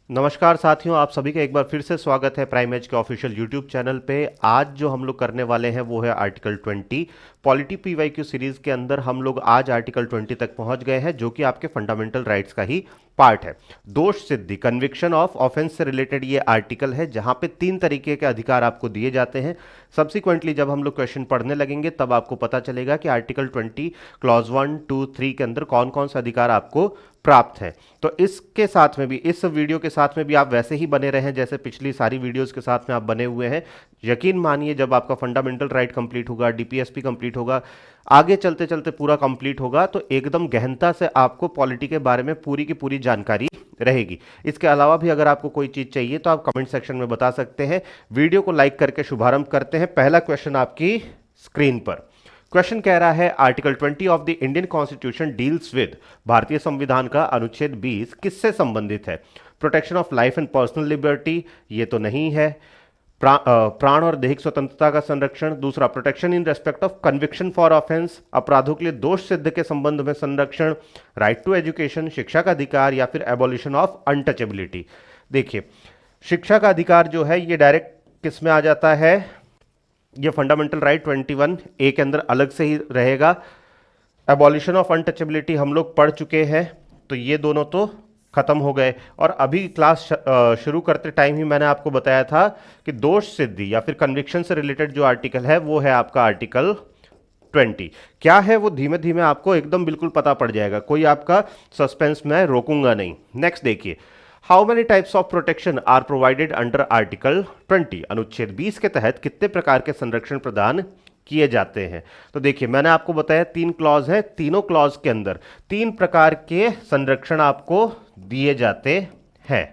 नमस्कार साथियों, आप सभी का एक बार फिर से स्वागत है प्राइम एज के ऑफिशियल यूट्यूब चैनल पे। आज जो हम लोग करने वाले हैं वो है आर्टिकल 20। पॉलिटी पीवाईक्यू सीरीज के अंदर हम लोग आज आर्टिकल 20 तक पहुंच गए हैं, जो कि आपके फंडामेंटल राइट्स का ही पार्ट है। दोष सिद्धि, कन्विक्शन ऑफ ऑफेंस से रिलेटेड ये आर्टिकल है, जहां पे 3 तरीके के अधिकार आपको दिए जाते हैं। सब्सिक्वेंटली जब हम लोग क्वेश्चन पढ़ने लगेंगे तब आपको पता चलेगा कि आर्टिकल 20 क्लॉज 1, 2, 3 के अंदर कौन कौन से अधिकार आपको प्राप्त है। तो इसके साथ में भी, इस वीडियो के साथ में भी आप वैसे ही बने रहें जैसे पिछली सारी वीडियोस के साथ में आप बने हुए हैं। यकीन मानिए, जब आपका फंडामेंटल राइट कंप्लीट होगा, डीपीएसपी कंप्लीट होगा, आगे चलते चलते पूरा कंप्लीट होगा, तो एकदम गहनता से आपको पॉलिटी के बारे में पूरी की पूरी जानकारी रहेगी। इसके अलावा भी अगर आपको कोई चीज चाहिए तो आप कमेंट सेक्शन में बता सकते हैं। वीडियो को लाइक करके शुभारंभ करते हैं। पहला क्वेश्चन आपकी स्क्रीन पर। क्वेश्चन कह रहा है, article 20 of the Indian constitution deals with, भारतीय संविधान का अनुच्छेद 20 किससे संबंधित है? Protection of life and personal liberty, ये तो नहीं है। प्राण और दैहिक स्वतंत्रता का संरक्षण। दूसरा, protection in respect of conviction for offence, अपराधों के लिए दोष सिद्ध के संबंध में संरक्षण। राइट टू एजुकेशन, शिक्षा का अधिकार, या फिर एबॉलिशन ऑफ अनटचेबिलिटी। देखिए, शिक्षा का अधिकार जो है ये डायरेक्ट किस में आ जाता है? ये फंडामेंटल राइट 21 ए के अंदर अलग से ही रहेगा। एबॉलिशन ऑफ अनटचेबिलिटी हम लोग पढ़ चुके हैं, तो ये दोनों तो खत्म हो गए। और अभी क्लास शुरू करते टाइम ही मैंने आपको बताया था कि दोष सिद्धि या फिर कन्विक्शन से रिलेटेड जो आर्टिकल है वो है आपका आर्टिकल 20। क्या है वो धीमे धीमे आपको एकदम बिल्कुल पता पड़ जाएगा, कोई आपका सस्पेंस मैं रोकूंगा नहीं। नेक्स्ट देखिए, how many types of protection are provided under article 20? अनुच्छेद 20 के तहत कितने प्रकार के संरक्षण प्रदान किए जाते हैं? तो देखिए, मैंने आपको बताया 3 क्लॉज है, तीनों क्लॉज के अंदर 3 प्रकार के संरक्षण आपको दिए जाते हैं।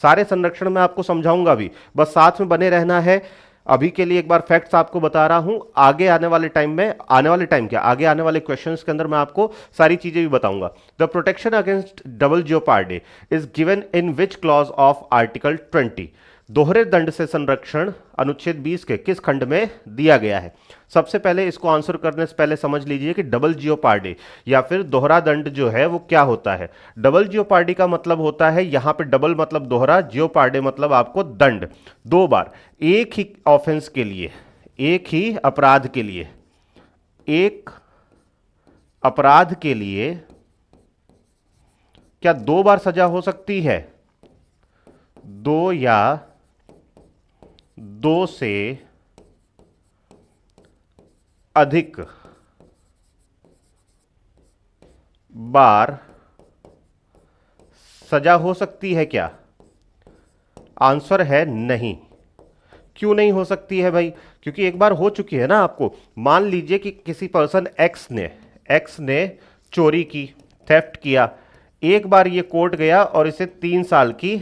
सारे संरक्षण मैं आपको समझाऊंगा भी, बस साथ में बने रहना है। अभी के लिए एक बार फैक्ट्स आपको बता रहा हूं, आगे आने वाले टाइम में, आने वाले टाइम क्या, आगे आने वाले क्वेश्चंस के अंदर मैं आपको सारी चीजें भी बताऊंगा। The protection against double jeopardy is given in which clause of article 20? दोहरे दंड से संरक्षण अनुच्छेद 20 के किस खंड में दिया गया है? सबसे पहले इसको आंसर करने से पहले समझ लीजिए कि डबल जियोपार्डी या फिर दोहरा दंड जो है वो क्या होता है। डबल जियोपार्डी का मतलब होता है, यहां पे डबल मतलब दोहरा, जियोपार्डी मतलब आपको दंड, 2 बार एक ही ऑफेंस के लिए, एक ही अपराध के लिए, एक अपराध के लिए क्या 2 बार सजा हो सकती है? 2 या 2 से अधिक बार सजा हो सकती है क्या? आंसर है नहीं। क्यों नहीं हो सकती है भाई? क्योंकि एक बार हो चुकी है ना आपको। मान लीजिए कि किसी पर्सन एक्स ने चोरी की, थेफ्ट किया, एक बार ये कोर्ट गया और इसे 3 साल की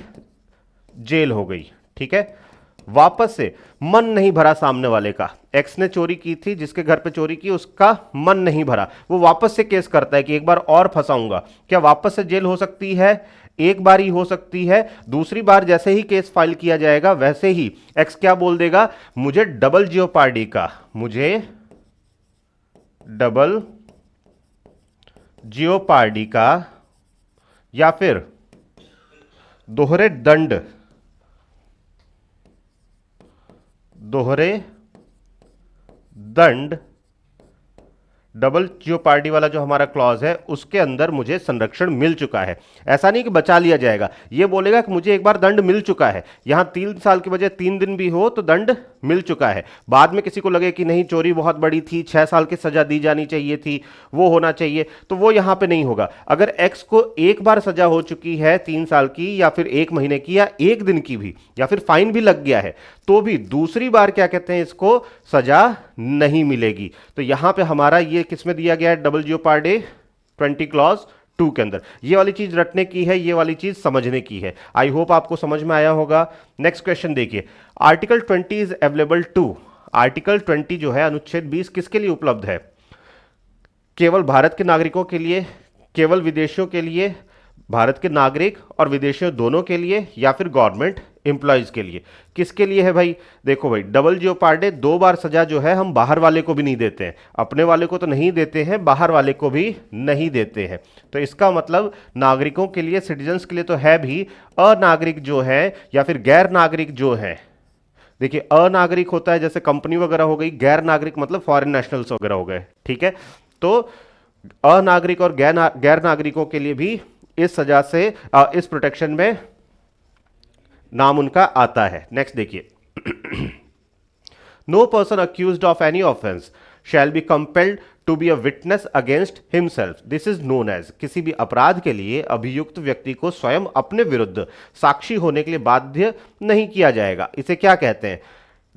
जेल हो गई, ठीक है। वापस से मन नहीं भरा सामने वाले का, एक्स ने चोरी की थी, जिसके घर पे चोरी की उसका मन नहीं भरा, वो वापस से केस करता है कि एक बार और फंसाऊंगा। क्या वापस से जेल हो सकती है? एक बार ही हो सकती है। दूसरी बार जैसे ही केस फाइल किया जाएगा वैसे ही एक्स क्या बोल देगा, मुझे डबल जियोपार्डी का, मुझे डबल जियोपार्डी का या फिर दोहरे दंड, दोहरे दंड, डबल जियोपार्डी वाला जो हमारा क्लॉज है उसके अंदर मुझे संरक्षण मिल चुका है। ऐसा नहीं कि बचा लिया जाएगा, ये बोलेगा कि मुझे एक बार दंड मिल चुका है। यहां 3 साल की बजाय 3 दिन भी हो तो दंड मिल चुका है। बाद में किसी को लगे कि नहीं चोरी बहुत बड़ी थी, 6 साल की सजा दी जानी चाहिए थी, वो होना चाहिए, तो वो यहां पे नहीं होगा। अगर एक्स को एक बार सजा हो चुकी है 3 साल की, या फिर 1 महीने की, या 1 दिन की भी, या फिर फाइन भी लग गया है, तो भी दूसरी बार क्या कहते हैं, इसको सजा नहीं मिलेगी। तो यहां पे हमारा ये किसमें दिया गया है? डबल जियोपार्डी 20 क्लॉज 2 के अंदर। ये वाली चीज रटने की है, ये वाली चीज समझने की है। आई होप आपको समझ में आया होगा। नेक्स्ट क्वेश्चन देखिए, article 20 is available to, article 20 जो है अनुच्छेद 20 किसके लिए उपलब्ध है? केवल भारत के नागरिकों के लिए, केवल विदेशियों के लिए, भारत के नागरिक और विदेशियों दोनों के लिए या फिर गवर्नमेंट एम्प्लॉयज के लिए? किसके लिए है भाई? देखो भाई, डबल जियोपार्डे, 2 बार सजा जो है हम बाहर वाले को भी नहीं देते हैं, अपने वाले को तो नहीं देते हैं, बाहर वाले को भी नहीं देते हैं। तो इसका मतलब नागरिकों के लिए, सिटीजन्स के लिए तो है भी, अनागरिक जो है या फिर गैर नागरिक जो है, देखिए अनागरिक होता है जैसे कंपनी वगैरह हो गई, गैर नागरिक मतलब फॉरेन नेशनल्स वगैरह हो गए, ठीक है। तो अनागरिक और गैर नागरिकों के लिए भी इस सजा से, इस प्रोटेक्शन में नाम उनका आता है। नेक्स्ट देखिए, no person accused of any offence shall be compelled to be a witness against himself, this is known as, किसी भी अपराध के लिए अभियुक्त व्यक्ति को स्वयं अपने विरुद्ध साक्षी होने के लिए बाध्य नहीं किया जाएगा। इसे क्या कहते हैं?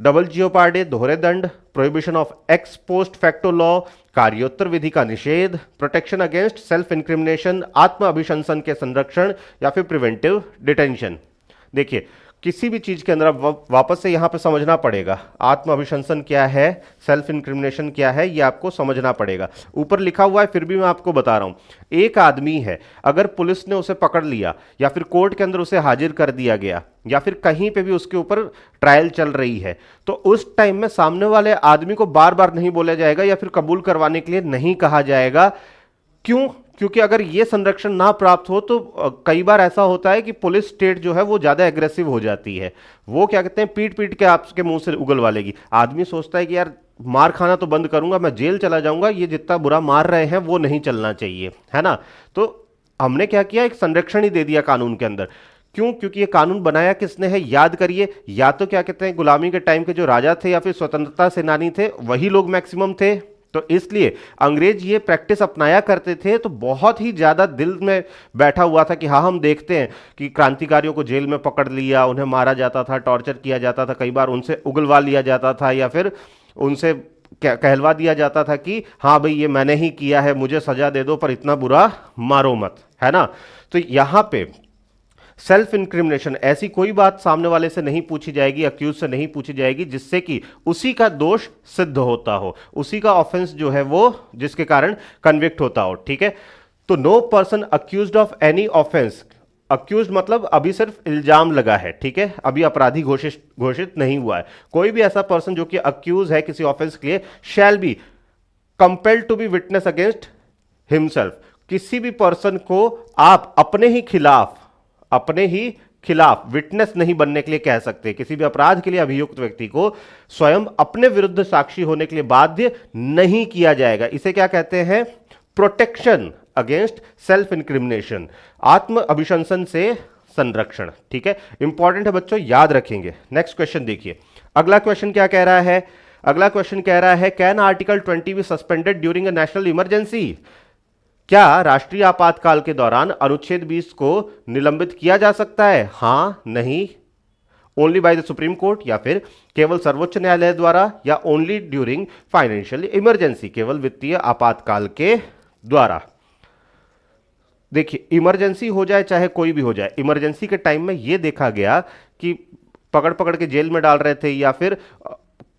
डबल जियोपार्डे, दोहरे दंड, prohibition of ex post facto law, कार्योत्तर विधि का निषेध, प्रोटेक्शन अगेंस्ट सेल्फ इंक्रिमिनेशन, आत्म अभिशंसन के संरक्षण, या फिर प्रिवेंटिव डिटेंशन। देखिए किसी भी चीज के अंदर वापस से यहां पे समझना पड़ेगा, आत्म अभिशंसन क्या है, सेल्फ इंक्रिमिनेशन क्या है, ये आपको समझना पड़ेगा। ऊपर लिखा हुआ है फिर भी मैं आपको बता रहा हूं। एक आदमी है, अगर पुलिस ने उसे पकड़ लिया या फिर कोर्ट के अंदर उसे हाजिर कर दिया गया या फिर कहीं पे भी उसके ऊपर ट्रायल चल रही है, तो उस टाइम में सामने वाले आदमी को बार बार नहीं बोला जाएगा या फिर कबूल करवाने के लिए नहीं कहा जाएगा। क्यों? क्योंकि अगर ये संरक्षण ना प्राप्त हो तो कई बार ऐसा होता है कि पुलिस स्टेट जो है वो ज्यादा एग्रेसिव हो जाती है, वो क्या कहते हैं, पीट पीट के आपके मुंह से उगलवा लेगी। आदमी सोचता है कि यार मार खाना तो बंद करूंगा, मैं जेल चला जाऊंगा, ये जितना बुरा मार रहे हैं वो नहीं चलना चाहिए, है ना। तो हमने क्या किया, एक संरक्षण ही दे दिया कानून के अंदर। क्यों? क्योंकि ये कानून बनाया किसने है, याद करिए, या तो क्या कहते हैं गुलामी के टाइम के जो राजा थे या फिर स्वतंत्रता सेनानी थे, वही लोग मैक्सिमम थे। तो इसलिए अंग्रेज ये प्रैक्टिस अपनाया करते थे, तो बहुत ही ज्यादा दिल में बैठा हुआ था कि हाँ हम देखते हैं कि क्रांतिकारियों को जेल में पकड़ लिया, उन्हें मारा जाता था, टॉर्चर किया जाता था, कई बार उनसे उगलवा लिया जाता था या फिर उनसे कहलवा दिया जाता था कि हाँ भाई ये मैंने ही किया है, मुझे सजा दे दो पर इतना बुरा मारो मत, है ना। तो यहां पे सेल्फ इंक्रिमिनेशन, ऐसी कोई बात सामने वाले से नहीं पूछी जाएगी, अक्यूज से नहीं पूछी जाएगी जिससे कि उसी का दोष सिद्ध होता हो, उसी का ऑफेंस जो है वो जिसके कारण कन्विक्ट होता हो, ठीक है। तो no person accused of any offence, accuse मतलब अभी सिर्फ इल्जाम लगा है, ठीक है, अभी अपराधी घोषित नहीं हुआ है। कोई भी ऐसा पर्सन जो कि अक्यूज है किसी ऑफेंस के लिए, shall be compelled to be witness against himself, किसी भी पर्सन को आप अपने ही खिलाफ विटनेस नहीं बनने के लिए कह सकते। किसी भी अपराध के लिए अभियुक्त व्यक्ति को स्वयं अपने विरुद्ध साक्षी होने के लिए बाध्य नहीं किया जाएगा। इसे क्या कहते हैं? प्रोटेक्शन अगेंस्ट सेल्फ इंक्रिमिनेशन, आत्म अभिशंसन से संरक्षण, ठीक है। इंपॉर्टेंट है बच्चों, याद रखेंगे। नेक्स्ट क्वेश्चन देखिए, अगला क्वेश्चन क्या कह रहा है? अगला क्वेश्चन कह रहा है, can article 20 be suspended during a national emergency, क्या राष्ट्रीय आपातकाल के दौरान अनुच्छेद 20 को निलंबित किया जा सकता है? हां, नहीं, only by the supreme court, या फिर केवल सर्वोच्च न्यायालय द्वारा, या ओनली ड्यूरिंग फाइनेंशियल इमरजेंसी, केवल वित्तीय आपातकाल के द्वारा। देखिए इमरजेंसी हो जाए चाहे कोई भी हो जाए, इमरजेंसी के टाइम में यह देखा गया कि पकड़ पकड़ के जेल में डाल रहे थे या फिर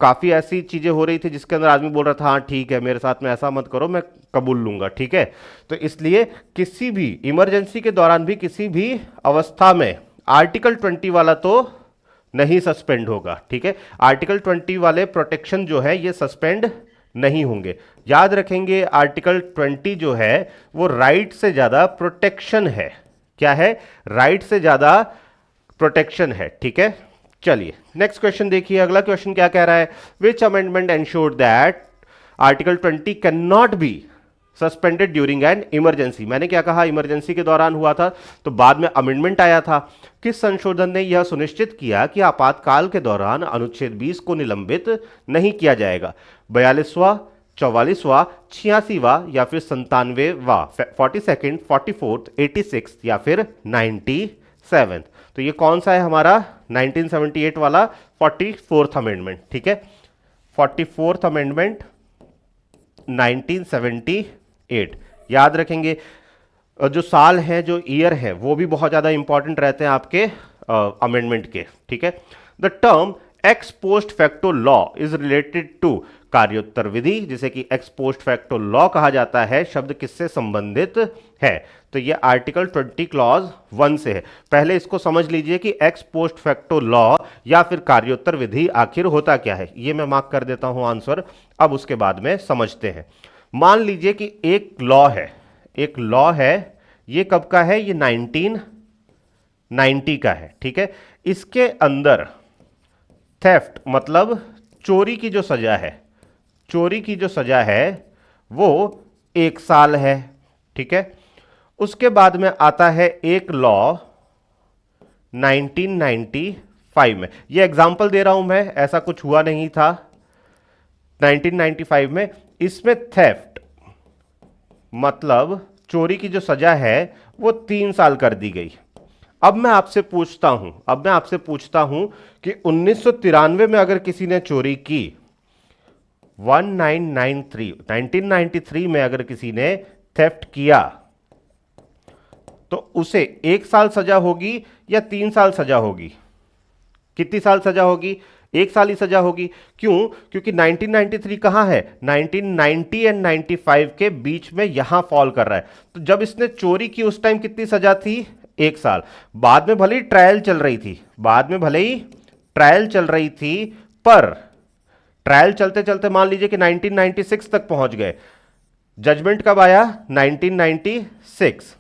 काफी ऐसी चीजें हो रही थी जिसके अंदर आदमी बोल रहा था हाँ ठीक है मेरे साथ में ऐसा मत करो, मैं कबूल लूंगा, ठीक है। तो इसलिए किसी भी इमरजेंसी के दौरान भी किसी भी अवस्था में आर्टिकल 20 वाला तो नहीं सस्पेंड होगा, ठीक है। आर्टिकल 20 वाले प्रोटेक्शन जो है ये सस्पेंड नहीं होंगे। याद रखेंगे आर्टिकल 20 जो है वो राइट से ज्यादा प्रोटेक्शन है। क्या है? राइट से ज्यादा प्रोटेक्शन है, ठीक है। चलिए नेक्स्ट क्वेश्चन देखिए, अगला क्वेश्चन क्या कह रहा है? विच amendment ensured that article 20 can not be suspended during an emergency. मैंने क्या कहा? इमरजेंसी के दौरान हुआ था, तो बाद में अमेंडमेंट आया था। किस संशोधन ने यह सुनिश्चित किया कि आपातकाल के दौरान अनुच्छेद 20 को निलंबित नहीं किया जाएगा? 42वां, 44वां, 86वां या फिर 97वां, 42nd, 44th, 86th या फिर 97th? तो ये कौन सा है हमारा? 1978 वाला 44th अमेंडमेंट, ठीक है। 44th amendment 1978। याद रखेंगे जो साल है, जो ईयर है, वो भी बहुत ज्यादा इंपॉर्टेंट रहते हैं आपके अमेंडमेंट के, ठीक है। The term ex post facto law is related to कार्योत्तर विधि, जिसे कि एक्स पोस्ट फैक्टो लॉ कहा जाता है, शब्द किससे संबंधित है? तो ये आर्टिकल 20 क्लॉज 1 से है। पहले इसको समझ लीजिए कि एक्स पोस्ट फैक्टो लॉ या फिर कार्योत्तर विधि आखिर होता क्या है। ये मैं मार्क कर देता हूं आंसर, अब उसके बाद में समझते हैं। मान लीजिए कि एक लॉ है, एक लॉ है, ये कब का है? ये 1990 का है, ठीक है। इसके अंदर थेफ्ट मतलब चोरी की जो सजा है, चोरी की जो सजा है वो 1 साल है, ठीक है। उसके बाद में आता है एक लॉ 1995 में, ये एग्जाम्पल दे रहा हूं मैं, ऐसा कुछ हुआ नहीं था। 1995 में इसमें थेफ्ट मतलब चोरी की जो सजा है वो 3 साल कर दी गई। अब मैं आपसे पूछता हूं कि 1993 में अगर किसी ने चोरी की, 1993 में अगर किसी ने थेफ्ट किया, तो उसे 1 साल सजा होगी या 3 साल सजा होगी? कितनी साल सजा होगी? 1 साल ही सजा होगी। क्यों? क्योंकि 1993 कहां है? 1990 एंड 95 के बीच में यहां फॉल कर रहा है। तो जब इसने चोरी की उस टाइम कितनी सजा थी? 1 साल। बाद में भले ही ट्रायल चल रही थी, पर ट्रायल चलते चलते मान लीजिए कि 1996 तक पहुंच गए। जजमेंट कब आया? 1996।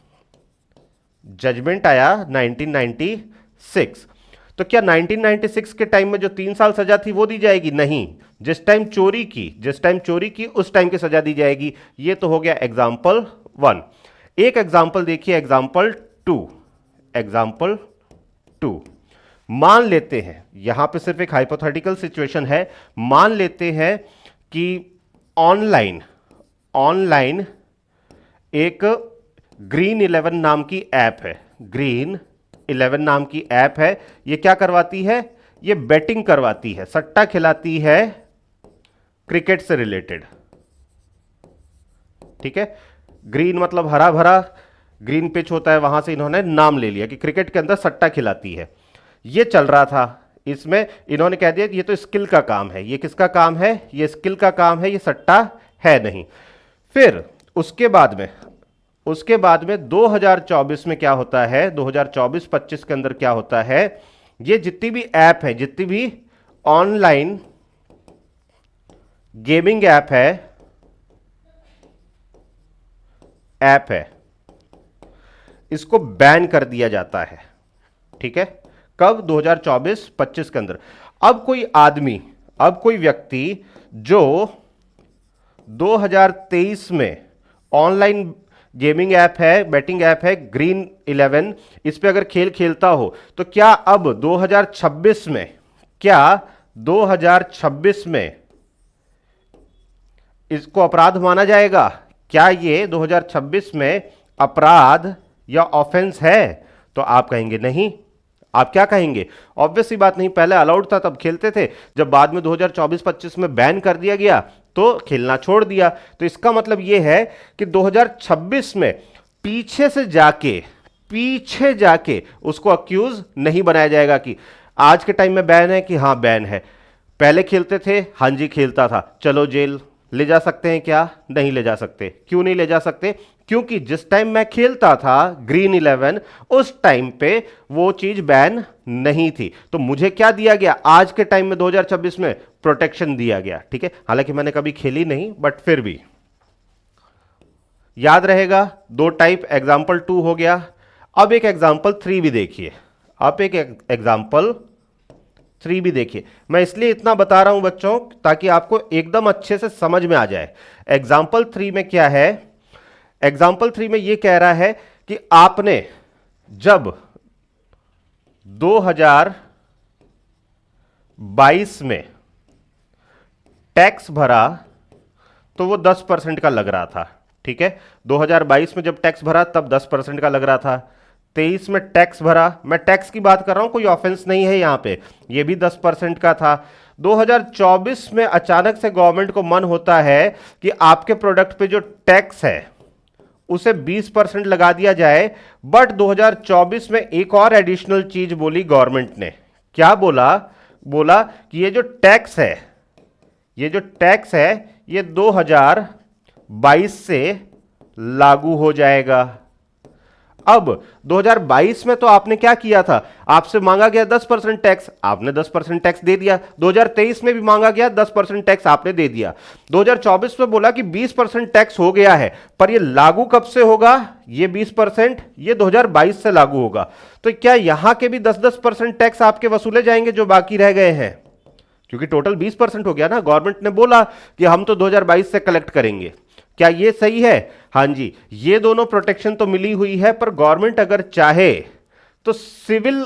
जजमेंट आया 1996। तो क्या 1996 के टाइम में जो 3 साल सजा थी वो दी जाएगी? नहीं। जिस टाइम चोरी की उस टाइम की सजा दी जाएगी। ये तो हो गया एग्जाम्पल 1। एक एग्जाम्पल देखिए, एग्जाम्पल 2। मान लेते हैं, यहां पे सिर्फ एक हाइपोथेटिकल सिचुएशन है, मान लेते हैं कि ऑनलाइन एक ग्रीन 11 नाम की ऐप है, ग्रीन 11 नाम की ऐप है। ये क्या करवाती है? ये बेटिंग करवाती है, सट्टा खिलाती है क्रिकेट से रिलेटेड, ठीक है। ग्रीन मतलब हरा भरा ग्रीन पिच होता है, वहां से इन्होंने नाम ले लिया कि क्रिकेट के अंदर सट्टा खिलाती है। ये चल रहा था, इसमें इन्होंने कह दिया कि ये तो स्किल का काम है। ये किसका काम है? ये स्किल का काम है, ये सट्टा है नहीं। फिर उसके बाद में 2024 में क्या होता है? 2024-25 के अंदर क्या होता है? ये जितनी भी ऐप है, जितनी भी ऑनलाइन गेमिंग ऐप है, इसको बैन कर दिया जाता है, ठीक है। कब? 2024-25 के अंदर। अब कोई व्यक्ति जो 2023 में ऑनलाइन गेमिंग ऐप है, बेटिंग ऐप है ग्रीन 11, इस पे अगर खेल खेलता हो, तो क्या अब 2026 में इसको अपराध माना जाएगा? क्या ये 2026 में अपराध या ऑफेंस है? तो आप कहेंगे नहीं। आप क्या कहेंगे? ऑब्वियस सी बात नहीं, पहले अलाउड था तब खेलते थे, जब बाद में 2024-25 में बैन कर दिया गया तो खेलना छोड़ दिया। तो इसका मतलब यह है कि 2026 में पीछे जाके उसको अक्यूज नहीं बनाया जाएगा कि आज के टाइम में बैन है, कि हां बैन है। पहले खेलते थे, हां जी खेलता था, चलो जेल। ले जा सकते हैं क्या? नहीं ले जा सकते। क्यों नहीं ले जा सकते? क्योंकि जिस टाइम मैं खेलता था ग्रीन 11, उस टाइम पे वो चीज बैन नहीं थी। तो मुझे क्या दिया गया? आज के टाइम में 2026 में प्रोटेक्शन दिया गया, ठीक है। हालांकि मैंने कभी खेली नहीं, बट फिर भी याद रहेगा। 2 टाइप, एग्जाम्पल 2 हो गया। अब एक एग्जाम्पल 3 भी देखिए, मैं इसलिए इतना बता रहा हूं बच्चों ताकि आपको एकदम अच्छे से समझ में आ जाए। एग्जाम्पल 3 में क्या है? एग्जाम्पल 3 में यह कह रहा है कि आपने जब 2022 में टैक्स भरा तो वो 10% का लग रहा था, ठीक है। 2022 में जब टैक्स भरा तब 10% का लग रहा था। 23 में टैक्स भरा, मैं टैक्स की बात कर रहा हूं, कोई ऑफेंस नहीं है यहां पे, ये भी 10% का था। 2024 में अचानक से गवर्नमेंट को मन होता है कि आपके प्रोडक्ट पे जो टैक्स है उसे 20% लगा दिया जाए। बट 2024 में एक और एडिशनल चीज बोली गवर्नमेंट ने। क्या बोला? बोला कि ये जो टैक्स है, ये जो टैक्स है ये 2022 से लागू हो जाएगा। अब 2022 में तो आपने क्या किया था, आपसे मांगा गया 10% टैक्स, आपने 10% टैक्स दे दिया। 2023 में भी मांगा गया 10% टैक्स, आपने दे दिया। 2024 में बोला कि 20% टैक्स हो गया है, पर ये लागू कब से होगा, ये 20% ये 2022 से लागू होगा। तो क्या यहां के भी 10-10% टैक्स आपके वसूले जाएंगे जो बाकी रह गए हैं, क्योंकि टोटल 20% हो गया ना। गवर्नमेंट ने बोला कि हम तो 2022 से कलेक्ट करेंगे। क्या ये सही है? हां जी, ये दोनों प्रोटेक्शन तो मिली हुई है, पर गवर्नमेंट अगर चाहे तो सिविल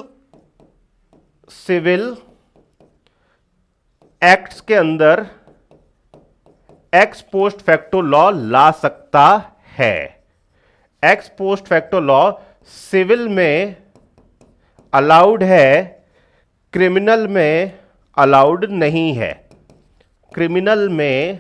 एक्ट्स के अंदर एक्स पोस्ट फैक्टो लॉ ला सकता है। Ex post facto law civil में अलाउड है, क्रिमिनल में अलाउड नहीं है। क्रिमिनल में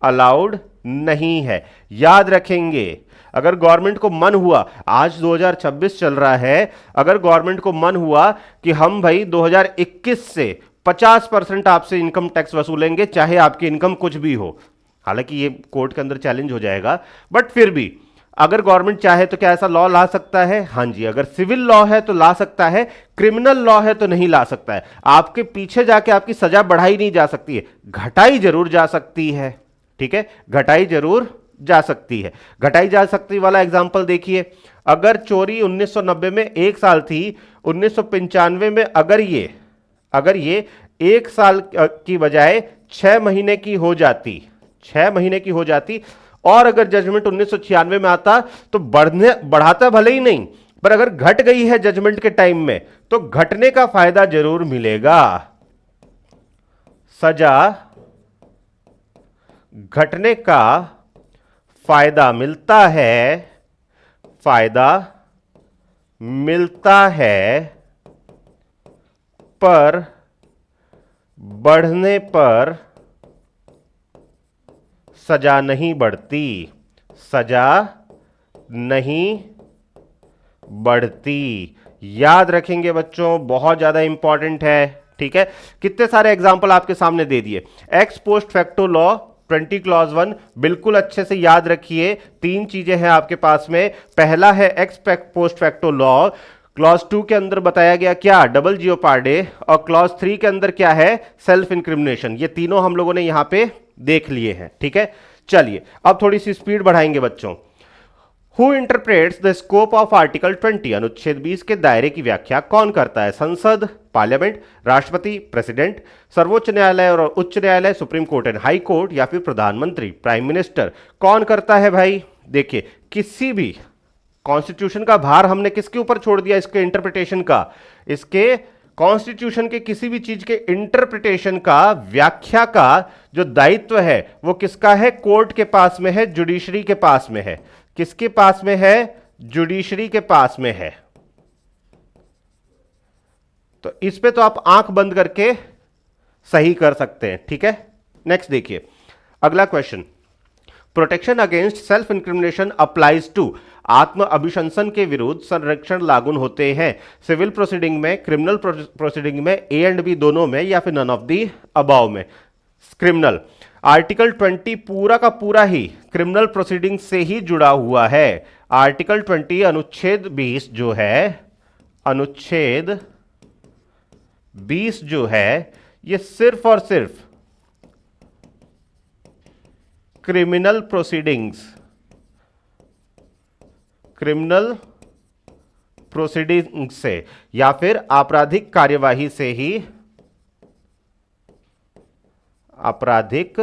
अलाउड नहीं है, याद रखेंगे। अगर गवर्नमेंट को मन हुआ, आज 2026 चल रहा है, अगर गवर्नमेंट को मन हुआ कि हम भाई 2021 से 50% आपसे इनकम टैक्स वसूलेंगे, चाहे आपकी इनकम कुछ भी हो, हालांकि ये कोर्ट के अंदर चैलेंज हो जाएगा, बट फिर भी अगर गवर्नमेंट चाहे तो क्या ऐसा लॉ ला सकता है? हां जी, अगर सिविल लॉ है तो ला सकता है, क्रिमिनल लॉ है तो नहीं ला सकता है। आपके पीछे जाके आपकी सजा बढ़ाई नहीं जा सकती है, घटाई जरूर जा सकती है। ठीक है, घटाई जरूर जा सकती है। घटाई जा सकती वाला एग्जांपल देखिए, अगर चोरी 1990 में 1 साल थी, 1995 में अगर ये 1 साल की बजाय 6 महीने की हो जाती, 6 महीने की हो जाती, और अगर जजमेंट 1996 में आता तो बढ़ाता भले ही नहीं, पर अगर घट गई है जजमेंट के टाइम में तो घटने का फायदा जरूर मिलेगा। सजा घटने का फायदा मिलता है, फायदा मिलता है, पर बढ़ने पर सजा नहीं बढ़ती, सजा नहीं बढ़ती। याद रखेंगे बच्चों, बहुत ज्यादा इंपॉर्टेंट है। ठीक है, कितने सारे एग्जांपल आपके सामने दे दिए। X post facto law 20 clause 1 बिल्कुल अच्छे से याद रखिए। 3 चीजें हैं आपके पास में। पहला है ex post facto law, clause 2 के अंदर बताया गया क्या, डबल जियोपार्डे, और क्लॉज 3 के अंदर क्या है, सेल्फ इंक्रिमिनेशन। ये तीनों हम लोगों ने यहां पे देख लिए हैं। ठीक है, चलिए अब थोड़ी सी स्पीड बढ़ाएंगे बच्चों। Who interprets the scope of article 20, अनुच्छेद 20 के दायरे की व्याख्या कौन करता है? संसद, पार्लियामेंट, राष्ट्रपति, प्रेसिडेंट, सर्वोच्च न्यायालय और उच्च न्यायालय, supreme court and high court, या फिर प्रधानमंत्री, प्राइम मिनिस्टर। कौन करता है भाई? देखिए, किसी भी कॉन्स्टिट्यूशन का भार हमने किसके ऊपर छोड़ दिया? इसके इंटरप्रिटेशन का। इसके कॉन्स्टिट्यूशन के किसी भी चीज के इंटरप्रिटेशन का, व्याख्या का जो दायित्व है वो किसका है? कोर्ट के पास में है, जुडिशरी के पास में है। किसके पास में है? जुडिशरी के पास में है। तो इस पे तो आप आंख बंद करके सही कर सकते हैं। ठीक है, नेक्स्ट देखिए अगला question. Protection against self incrimination applies to, आत्म अभिशंसन के विरुद्ध संरक्षण लागू होते हैं सिविल प्रोसीडिंग में, क्रिमिनल प्रोसीडिंग में, ए एंड बी दोनों में, या फिर नन ऑफ दी अबाव में। क्रिमिनल आर्टिकल 20 पूरा का पूरा ही क्रिमिनल प्रोसीडिंग से ही जुड़ा हुआ है। आर्टिकल 20 अनुच्छेद 20 जो है, अनुच्छेद 20 जो है, ये सिर्फ और सिर्फ क्रिमिनल प्रोसीडिंग्स, क्रिमिनल प्रोसीडिंग से या फिर आपराधिक कार्यवाही से ही, आपराधिक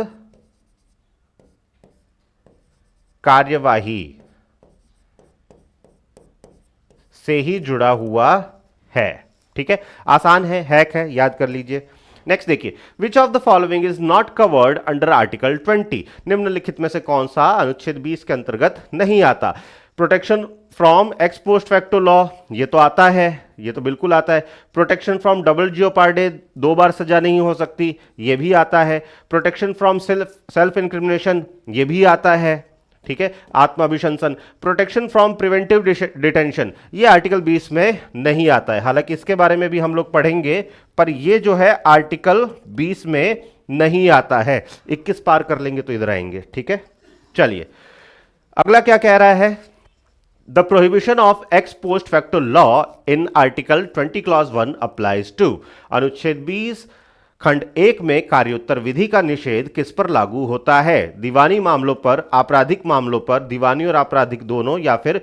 कार्यवाही से ही जुड़ा हुआ है। ठीक है, आसान है, हैक है, याद कर लीजिए। नेक्स्ट देखिए, which of the following is not covered under article 20, निम्नलिखित में से कौन सा अनुच्छेद 20 के अंतर्गत नहीं आता? Protection from x post facto law, ये तो आता है, ये तो बिल्कुल आता है। प्रोटेक्शन फ्रॉम डबल जियोपार्डे, 2 बार सजा नहीं हो सकती, ये भी आता है। प्रोटेक्शन फ्रॉम सेल्फ इंक्रिमिनेशन, ये भी आता है। ठीक है, आत्म अभिशंसन, प्रोटेक्शन फ्रॉम प्रिवेंटिव डिटेंशन, ये आर्टिकल 20 में नहीं आता है, हालांकि इसके बारे में भी हम लोग पढ़ेंगे, पर ये जो है आर्टिकल 20 में नहीं आता है। 21 पार कर लेंगे तो इधर आएंगे, ठीक है। चलिए अगला क्या कह रहा है, the prohibition of ex post facto law in article 20 clause 1 applies to, अनुच्छेद 20 खंड 1 में कार्योत्तर विधि का निषेध किस पर लागू होता है, दीवानी मामलों पर, आपराधिक मामलों पर, दीवानी और आपराधिक दोनों, या फिर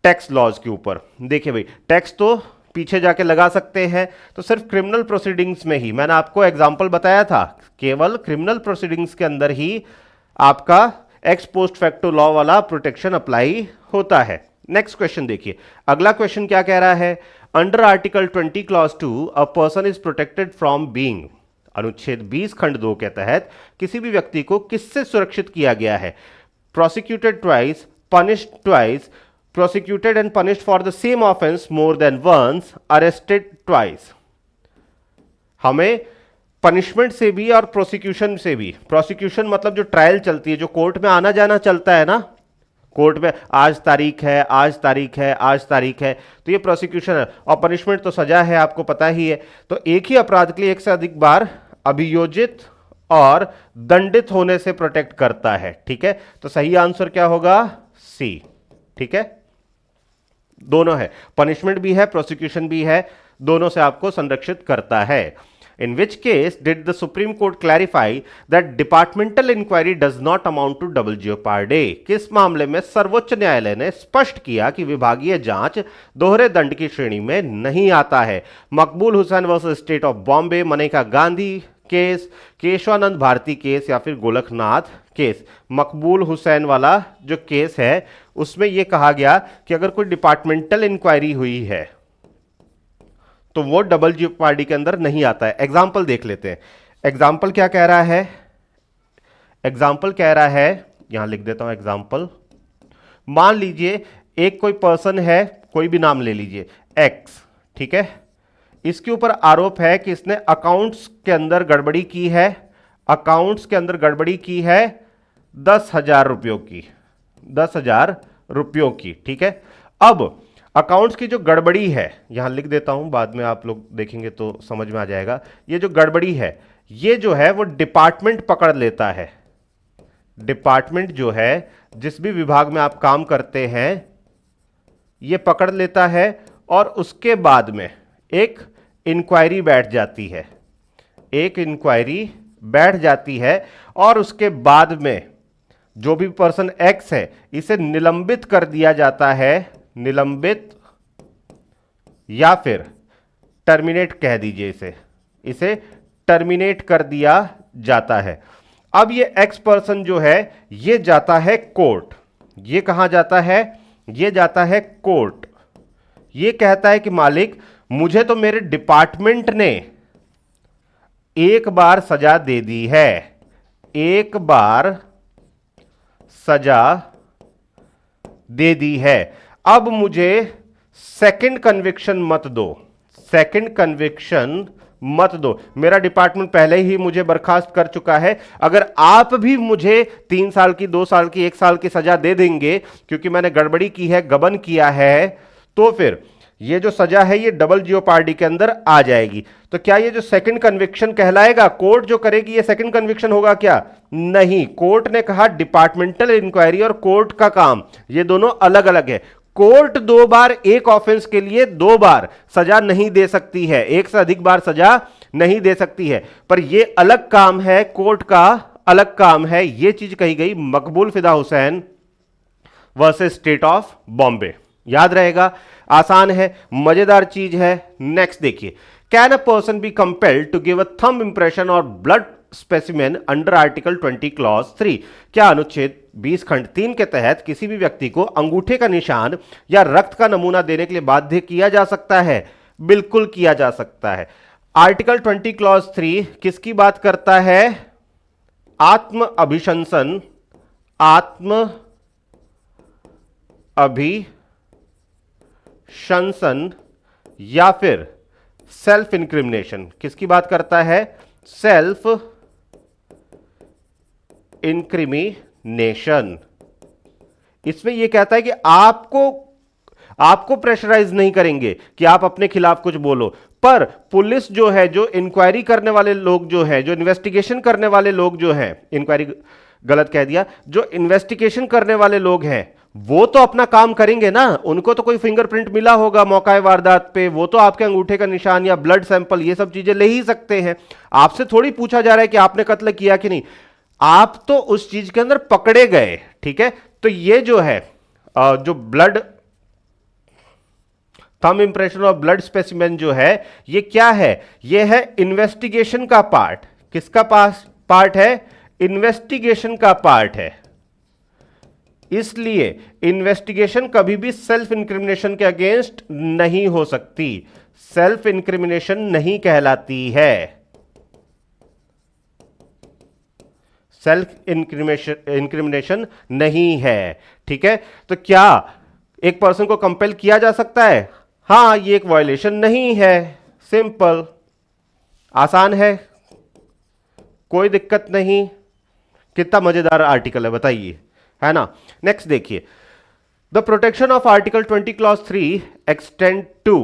टैक्स लॉज के ऊपर। देखिए भाई, टैक्स तो पीछे जाके लगा सकते हैं, तो सिर्फ क्रिमिनल प्रोसीडिंग्स में ही, मैंने आपको एग्जांपल बताया था, केवल क्रिमिनल प्रोसीडिंग्स के अंदर ही आपका एक्स पोस्ट फैक्टो लॉ वाला प्रोटेक्शन अप्लाई होता है। नेक्स्ट क्वेश्चन देखिए, अगला क्वेश्चन क्या कह रहा है, under article 20 clause 2 a person is protected from being, अनुच्छेद 20 खंड 2 के तहत किसी भी व्यक्ति को किससे सुरक्षित किया गया है, prosecuted twice, punished twice, prosecuted and punished for the same offense more than once, arrested twice। हमें पनिशमेंट से भी और प्रोसिक्यूशन से भी, प्रोसिक्यूशन मतलब जो ट्रायल चलती है, जो कोर्ट में आना जाना चलता है ना, कोर्ट में आज तारीख है, आज तारीख है, आज तारीख है, तो ये प्रोसिक्यूशन है। और पनिशमेंट तो सजा है, आपको पता ही है। तो एक ही अपराध के लिए एक से अधिक बार अभियोजित और दंडित होने से प्रोटेक्ट करता है, ठीक है। तो सही आंसर क्या होगा, सी, ठीक है। दोनों है, पनिशमेंट भी है, प्रोसिक्यूशन भी है, दोनों से आपको संरक्षित करता है। In which case did the supreme court clarify that departmental inquiry does not amount to double jeopardy, किस मामले में सर्वोच्च न्यायालय ने स्पष्ट किया कि विभागीय जांच दोहरे दंड की श्रेणी में नहीं आता है। Maqbool Hussain versus state of Bombay, Maneka Gandhi case, Kesavananda Bharati case, या फिर गोलखनाथ केस। मकबूल हुसैन वाला जो केस है उसमें यह कहा गया कि अगर कोई डिपार्टमेंटल इंक्वायरी हुई है तो वो डबल जियोपार्डी के अंदर नहीं आता है। एग्जाम्पल देख लेते हैं, एग्जाम्पल क्या कह रहा है, एग्जाम्पल कह रहा है, यहां लिख देता हूं एग्जाम्पल। मान लीजिए एक कोई पर्सन है, कोई भी नाम ले लीजिए, एक्स, ठीक है, इसके ऊपर आरोप है कि इसने अकाउंट्स के अंदर गड़बड़ी की है, अकाउंट्स के अंदर गड़बड़ी की है 10,000 रुपयों की, 10,000 रुपयों की, ठीक है। अब अकाउंट्स की जो गड़बड़ी है, यहां लिख देता हूं, बाद में आप लोग देखेंगे तो समझ में आ जाएगा। ये जो गड़बड़ी है, ये जो है वो डिपार्टमेंट पकड़ लेता है। डिपार्टमेंट जो है, जिस भी विभाग में आप काम करते हैं, ये पकड़ लेता है और उसके बाद में एक इंक्वायरी बैठ जाती है, एक इंक्वायरी बैठ जाती है और उसके बाद में जो भी पर्सन एक्स है इसे निलंबित कर दिया जाता है, निलंबित या फिर टर्मिनेट कह दीजिए, इसे टर्मिनेट कर दिया जाता है। अब ये एक्स पर्सन जो है ये जाता है कोर्ट, ये कहां जाता है, ये जाता है कोर्ट। ये कहता है कि मालिक मुझे तो मेरे डिपार्टमेंट ने एक बार सजा दे दी है, एक बार सजा दे दी है, अब मुझे सेकंड कन्विक्शन मत दो, सेकंड कन्विक्शन मत दो। मेरा डिपार्टमेंट पहले ही मुझे बर्खास्त कर चुका है, अगर आप भी मुझे 3 साल की, 2 साल की, 1 साल की सजा दे देंगे क्योंकि मैंने गड़बड़ी की है, गबन किया है, तो फिर ये जो सजा है ये डबल जियोपार्डी के अंदर आ जाएगी। तो क्या ये जो सेकंड कन्विक्शन कहलाएगा, कोर्ट जो करेगी ये सेकंड कन्विक्शन होगा क्या, नहीं। कोर्ट ने कहा डिपार्टमेंटल इंक्वायरी और कोर्ट का काम ये दोनों अलग अलग है। कोर्ट 2 बार एक ऑफेंस के लिए 2 बार सजा नहीं दे सकती है, एक से अधिक बार सजा नहीं दे सकती है, पर यह अलग काम है, कोर्ट का अलग काम है। यह चीज कही गई Maqbool Fida Husain versus state of Bombay, याद रहेगा, आसान है, मजेदार चीज है। नेक्स्ट देखिए, can a person be compelled to give a thumb impression और blood specimen under article 20 clause 3, क्या अनुच्छेद 20 खंड 3 के तहत किसी भी व्यक्ति को अंगूठे का निशान या रक्त का नमूना देने के लिए बाध्य किया जा सकता है, बिल्कुल किया जा सकता है। आर्टिकल 20 क्लॉज 3 किसकी बात करता है, आत्म अभिशंसन, आत्म अभिशंसन या फिर सेल्फ इंक्रिमिनेशन, किसकी बात करता है, सेल्फ इंक्रिमिनेशन, इसमें यह कहता है कि आपको प्रेशराइज नहीं करेंगे कि आप अपने खिलाफ कुछ बोलो, पर पुलिस जो है, जो इंक्वायरी करने वाले लोग जो है, जो इन्वेस्टिगेशन करने वाले लोग जो है, इंक्वायरी गलत कह दिया, जो इन्वेस्टिगेशन करने वाले लोग हैं वो तो अपना काम करेंगे ना। उनको तो कोई फिंगरप्रिंट मिला होगा मौका वारदात पे, वो तो आपके अंगूठे का निशान या ब्लड सैंपल ये सब चीजें ले ही सकते हैं। आपसे थोड़ी पूछा जा रहा है कि आपने कत्ल किया कि नहीं, आप तो उस चीज के अंदर पकड़े गए। ठीक है, तो ये जो है जो ब्लड थंब इंप्रेशन और ब्लड स्पेसिमेन जो है, ये क्या है, ये है इन्वेस्टिगेशन का पार्ट। किसका पार्ट है? इन्वेस्टिगेशन का पार्ट है। इसलिए इन्वेस्टिगेशन कभी भी सेल्फ इंक्रिमिनेशन के अगेंस्ट नहीं हो सकती, सेल्फ इंक्रिमिनेशन नहीं कहलाती है, सेल्फ इंक्रिमिनेशन नहीं है। ठीक है, तो क्या एक पर्सन को कंपेल किया जा सकता है? हां, ये एक वायलेशन नहीं है, सिंपल, आसान है, कोई दिक्कत नहीं। कितना मजेदार आर्टिकल है बताइए, है ना। नेक्स्ट देखिए, the protection of article 20 clause 3 extend to,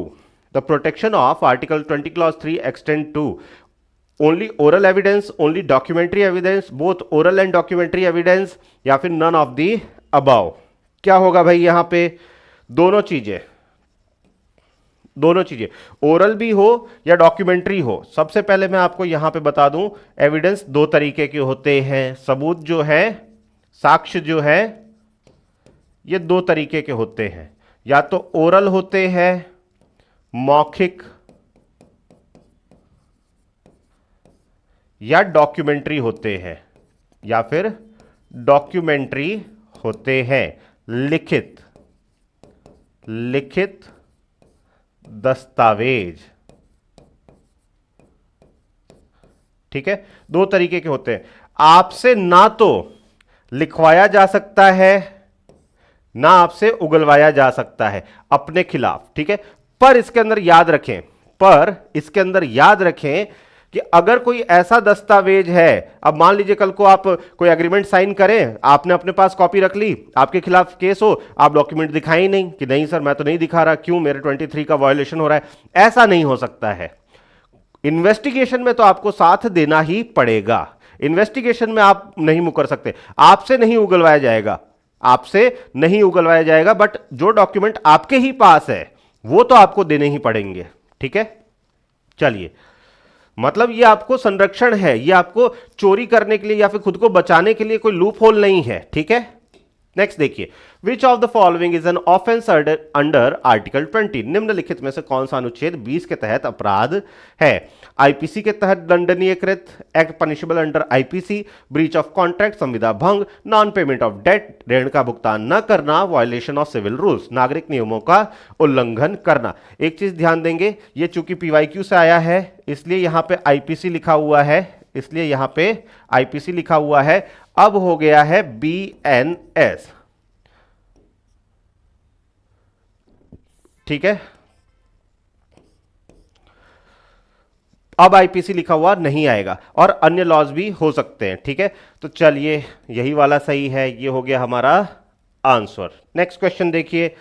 the protection of article 20 clause 3 extend to only oral evidence, only documentary evidence, both oral and documentary evidence, या फिर नन ऑफ द अबव। क्या होगा भाई यहां पे? दोनों चीजें, दोनों चीजें, ओरल भी हो या डॉक्यूमेंट्री हो। सबसे पहले मैं आपको यहां पे बता दूं, एविडेंस दो तरीके के होते हैं, सबूत जो है, साक्ष्य जो है, ये दो तरीके के होते हैं। या तो ओरल होते हैं, मौखिक, या डॉक्यूमेंट्री होते हैं, या फिर डॉक्यूमेंट्री होते हैं, लिखित, लिखित दस्तावेज। ठीक है, दो तरीके के होते हैं। आपसे ना तो लिखवाया जा सकता है, ना आपसे उगलवाया जा सकता है अपने खिलाफ। ठीक है, पर इसके अंदर याद रखें, पर इसके अंदर याद रखें कि अगर कोई ऐसा दस्तावेज है, अब मान लीजिए कल को आप कोई एग्रीमेंट साइन करें, आपने अपने पास कॉपी रख ली, आपके खिलाफ केस हो, आप डॉक्यूमेंट दिखाएं ही नहीं कि नहीं सर मैं तो नहीं दिखा रहा, क्यों, मेरे 23 का वायोलेशन हो रहा है, ऐसा नहीं हो सकता है। इन्वेस्टिगेशन में तो आपको साथ देना ही पड़ेगा, इन्वेस्टिगेशन में आप नहीं मुकर सकते, आपसे नहीं उगलवाया जाएगा, आपसे नहीं उगलवाया जाएगा, बट जो डॉक्यूमेंट आपके ही पास है वो तो आपको देने ही पड़ेंगे। ठीक है, चलिए, मतलब ये आपको संरक्षण है, ये आपको चोरी करने के लिए या फिर खुद को बचाने के लिए कोई लूप होल नहीं है। ठीक है, नेक्स्ट देखिए, which of the following is an offence under article 20, निम्नलिखित में से कौन सा अनुच्छेद 20 के तहत अपराध है? आईपीसी के तहत दंडनीयकृत, act punishable under IPC, breach of contract, संविदा भंग, नॉन पेमेंट ऑफ डेट, ऋण का भुगतान न करना, वायलेशन ऑफ सिविल रूल्स, नागरिक नियमों का उल्लंघन करना। एक चीज ध्यान देंगे, ये चूंकि पीवाईक्यू से आया है इसलिए यहां पे आईपीसी लिखा हुआ है, इसलिए यहां पे आईपीसी लिखा हुआ है, अब हो गया है बीएनएस। ठीक है, अब आईपीसी लिखा हुआ नहीं आएगा, और अन्य लॉज भी हो सकते हैं। ठीक है, तो चलिए यही वाला सही है, ये हो गया हमारा आंसर। नेक्स्ट क्वेश्चन देखिए,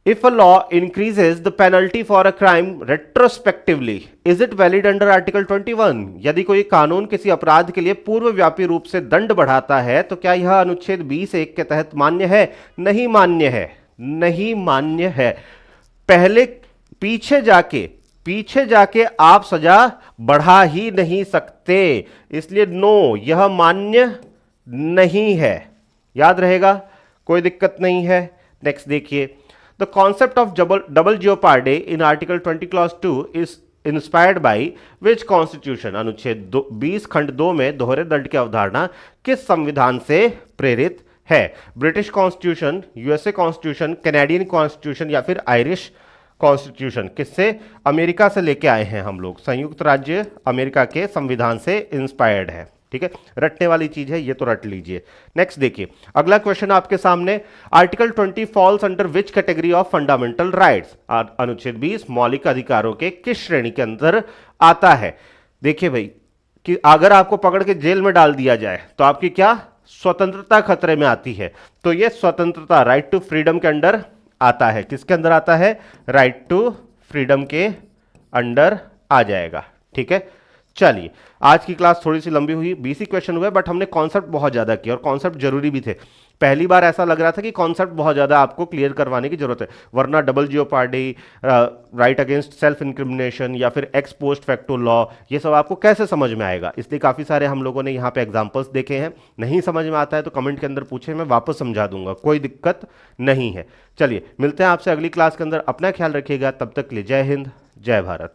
if a law increases the penalty for a crime retrospectively is it valid under article 21, यदि कोई कानून किसी अपराध के लिए पूर्वव्यापी रूप से दंड बढ़ाता है तो क्या यह अनुच्छेद 20(1) के तहत मान्य है? नहीं मान्य है, नहीं मान्य है। पहले पीछे जाके आप सजा बढ़ा ही नहीं सकते, इसलिए नो, यह मान्य नहीं है, याद रहेगा, कोई दिक्कत नहीं है। नेक्स्ट देखिए, the concept of double jeopardy in article 20 clause 2 is inspired by which constitution, अनुच्छेद 20 खंड 2 में दोहरे दंड की अवधारणा किस संविधान से प्रेरित है? British constitution, USA constitution, Canadian constitution, या फिर आयरिश कॉन्स्टिट्यूशन? किससे? अमेरिका से लेके आए हैं हम लोग, संयुक्त राज्य अमेरिका के संविधान से इंस्पायर्ड है। ठीक है, रटने वाली चीज है, ये तो रट लीजिए। नेक्स्ट देखिए, अगला क्वेश्चन आपके सामने, article 20 falls under which category of fundamental rights, अनुच्छेद 20 मौलिक अधिकारों के किस श्रेणी के अंदर आता है? देखिए भाई, कि अगर आपको पकड़ के जेल में डाल दिया जाए तो आपकी क्या स्वतंत्रता खतरे में आती है, तो ये स्वतंत्रता, राइट टू फ्रीडम के अंडर आता है। किसके अंदर आता है? राइट टू फ्रीडम के अंडर आ जाएगा। ठीक है, चलिए आज की क्लास थोड़ी सी लंबी हुई, 20 ही क्वेश्चन हुए, बट हमने कॉन्सेप्ट बहुत ज्यादा किया और कॉन्सेप्ट जरूरी भी थे। पहली बार ऐसा लग रहा था कि कॉन्सेप्ट बहुत ज्यादा आपको क्लियर करवाने की जरूरत है, वरना double jeopardy, right against self incrimination या फिर एक्स पोस्ट फैक्टो लॉ, ये सब आपको कैसे समझ में आएगा। इसलिए काफी सारे हम लोगों ने यहाँ पे एग्जांपल्स देखे हैं। नहीं समझ में आता है तो कमेंट के अंदर पूछे, मैं वापस समझा दूंगा, कोई दिक्कत नहीं है। चलिए मिलते हैं आपसे अगली क्लास के अंदर, अपना ख्याल रखिएगा, तब तक के लिए जय हिंद, जय भारत।